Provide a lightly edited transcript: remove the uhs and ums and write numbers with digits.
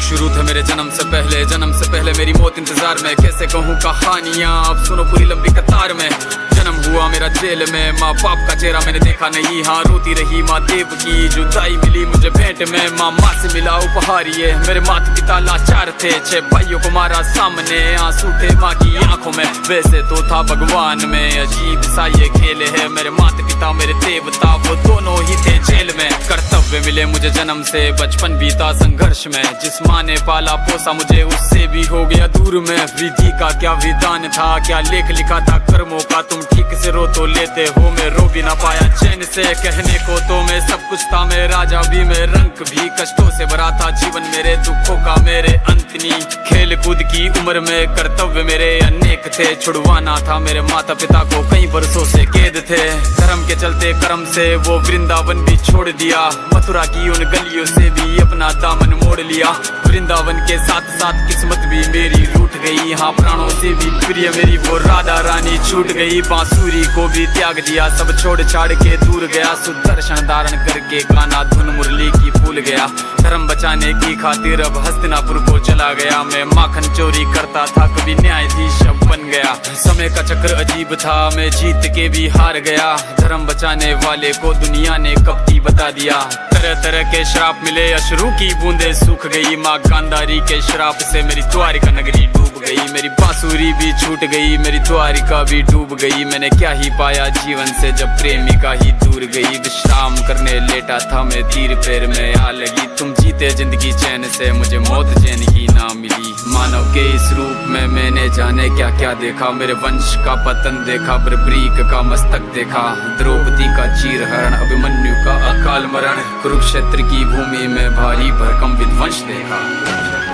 शुरू थे मेरे जन्म से पहले मेरी मौत इंतजार में। कैसे कहूँ कहानियाँ, अब सुनो पूरी लंबी कतार में। जन्म हुआ मेरा जेल में, माँ बाप का चेहरा मैंने देखा नहीं। हाँ रोती रही माँ देव की, जुदाई मिली मुझे भेंट में। माँ से मिला उपहार ये, मेरे माता पिता लाचार थे। 6 भाइयों को मारा सामने, आंसू थे माँ की आंखों में। वैसे तो था भगवान में, अजीब सा ये खेल है। मेरे माता पिता मेरे देवता, वो दोनों ही थे जेल में। कर्तव्य मिले मुझे जन्म से, बचपन बीता संघर्ष में। जिस माँ ने पाला पोसा मुझे, उससे भी हो गया दूर में। विधि का क्या विधान था, क्या लेख लिखा था कर्मों का। तुम ठीक से रो तो लेते हो, मैं रो भी ना पाया चैन से। कहने को तो मैं सब कुछ था, मैं राजा भी, मैं रंक भी। कष्टों से भरा था जीवन मेरे, दुखों का मेरे अंत नहीं। खेल कूद की उम्र में कर्तव्य मेरे अनेक थे। छुड़वाना था मेरे माता पिता को, कई बरसों से कैद थे। धर्म के चलते कर्म से वो वृंदावन भी छोड़ दिया। मथुरा की उन गलियों से भी अपना दामन मोड़ लिया। वृंदावन के साथ साथ किस्मत भी मेरी रूठ गई। हाँ प्राणों से भी प्रिय मेरी वो राधा रानी छूट गई। बांसुरी को भी त्याग दिया, सब छोड़ छाड़ के दूर गया। सुदर्शन धारण करके गाना धुन मुरली की भूल गया। धर्म बचाने की खातिर अब हस्तिनापुर को चला गया। मैं माखन चोरी करता था, कभी न्यायाधीश अब बन गया। समय का चक्र अजीब था, मैं जीत के भी हार गया। धर्म बचाने वाले को दुनिया ने कपटी बता दिया। तरह तरह के श्राप मिले, अश्रु की बूंदे सूख गई। माँ गांधारी के श्राप से मेरी द्वारिका नगरी डूब गई। मेरी बांसुरी भी छूट गई, मेरी द्वारिका भी डूब गई। मैंने क्या ही पाया जीवन से, जब प्रेमिका ही दूर गई। विश्राम करने लेटा था मैं, तीर पैर में आ लगी। तुम जीते जिंदगी चैन से, मुझे मौत चैन की ना मिली। मानव के इस रूप में मैंने जाने क्या क्या देखा। मेरे वंश का पतन देखा, बर्बरीक का मस्तक देखा। द्रौपदी का चीरहरण, अभिमन्यु का अकाल मरण। कुरुक्षेत्र की भूमि में भारी भरकम विध्वंस देखा।